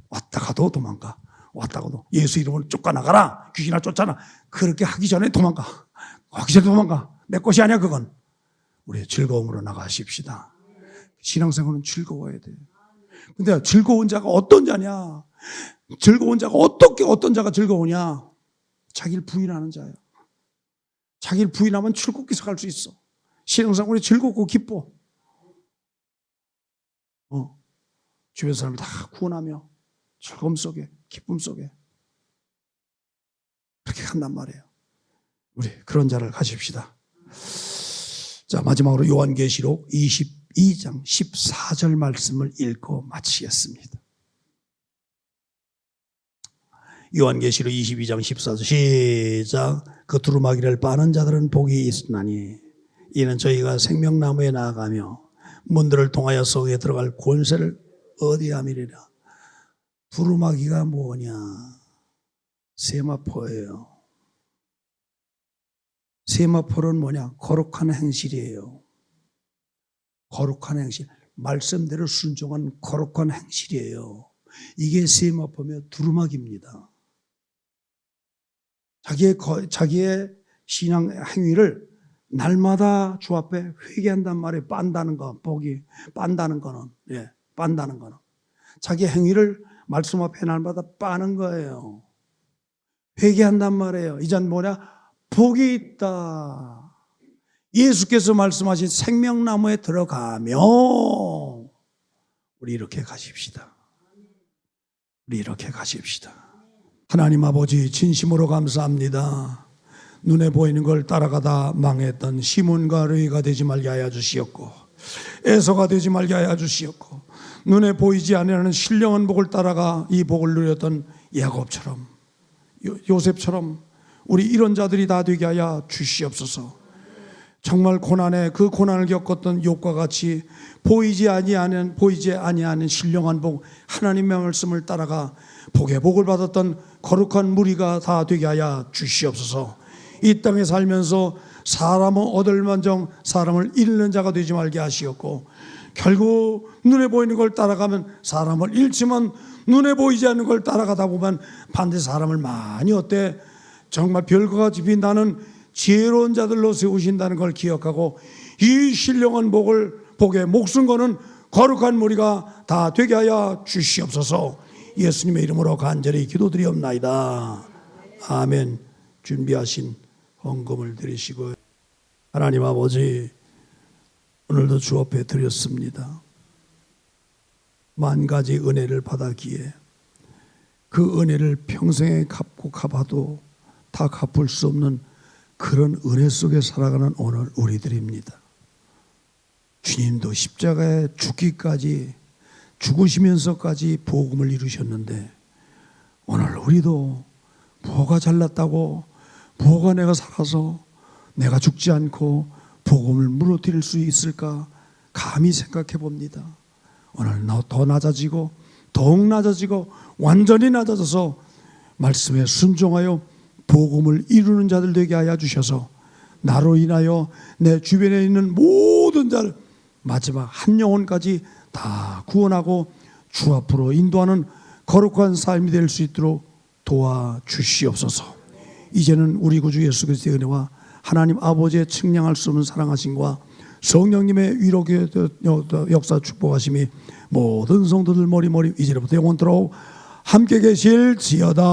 왔다가도 도망가. 왔다가도 예수 이름으로 쫓아나가라. 귀신아 쫓아나. 그렇게 하기 전에 도망가. 하기 전에 도망가. 내 것이 아니야 그건. 우리 즐거움으로 나가십시다. 신앙생활은 즐거워야 돼요. 근데 즐거운 자가 어떤 자냐? 즐거운 자가 어떤 자가 즐거우냐? 자기를 부인하는 자예요. 자기를 부인하면 출국기서 갈 수 있어. 신앙생활이 즐겁고 기뻐. 주변 사람을 다 구원하며 즐거움 속에 기쁨 속에 그렇게 간단 말이에요. 우리 그런 자를 가십시다. 자, 마지막으로 요한계시록 22장 14절 말씀을 읽고 마치겠습니다. 요한계시록 22장 14절 시작. 그 두루마기를 빠는 자들은 복이 있으나니 이는 저희가 생명나무에 나아가며 문들을 통하여 속에 들어갈 권세를 얻이함이리라. 두루마기가 뭐냐? 세마포예요. 세마포는 뭐냐? 거룩한 행실이에요. 거룩한 행실. 말씀대로 순종한 거룩한 행실이에요. 이게 세마포며 두루마기입니다. 자기의 신앙 행위를 날마다 주 앞에 회개한단 말이에요. 빤다는 거, 빤다는 거는, 빤다는 거는. 자기 행위를 말씀 앞에 날마다 빠는 거예요. 회개한단 말이에요. 이젠 뭐냐? 복이 있다. 예수께서 말씀하신 생명나무에 들어가며 우리 이렇게 가십시다. 우리 이렇게 가십시다. 하나님 아버지 진심으로 감사합니다. 눈에 보이는 걸 따라가다 망했던 시몬과 르이가 되지 말게 하여 주시옵고 에서가 되지 말게 하여 주시옵고 눈에 보이지 않는 신령한 복을 따라가 이 복을 누렸던 야곱처럼 요셉처럼 우리 이런 자들이 다 되게 하여 주시옵소서. 정말 고난에 그 고난을 겪었던 욥과 같이 보이지 아니하는 신령한 복 하나님의 말씀을 따라가 복의 복을 받았던 거룩한 무리가 다 되게 하여 주시옵소서. 이 땅에 살면서 사람을 얻을 만정 사람을 잃는 자가 되지 말게 하시옵고 결국 눈에 보이는 걸 따라가면 사람을 잃지만 눈에 보이지 않는 걸 따라가다 보면 반드시 사람을 많이 얻되 정말 별과 같이 빛나는 지혜로운 자들로 세우신다는 걸 기억하고 이 신령한 복에 목숨 거는 거룩한 무리가 다 되게 하여 주시옵소서. 예수님의 이름으로 간절히 기도드리옵나이다. 아멘. 준비하신 헌금을 드리시고 하나님 아버지 오늘도 주 앞에 드렸습니다. 만 가지 은혜를 받았기에 그 은혜를 평생에 갚고 갚아도 다 갚을 수 없는 그런 은혜 속에 살아가는 오늘 우리들입니다. 주님도 십자가에 죽으시면서까지 복음을 이루셨는데 오늘 우리도 뭐가 잘났다고 뭐가 내가 살아서 내가 죽지 않고 복음을 무너뜨릴 수 있을까 감히 생각해 봅니다. 오늘 더 낮아지고 더욱 낮아지고 완전히 낮아져서 말씀에 순종하여 복음을 이루는 자들 되게 하여 주셔서 나로 인하여 내 주변에 있는 모든 자를 마지막 한 영혼까지 다 구원하고 주 앞으로 인도하는 거룩한 삶이 될 수 있도록 도와주시옵소서. 이제는 우리 구주 예수 그리스도의 은혜와 하나님 아버지의 측량할 수 없는 사랑하심과 성령님의 위로 역사 축복하심이 모든 성도들 머리머리 이제부터 영원토록 함께 계실지어다.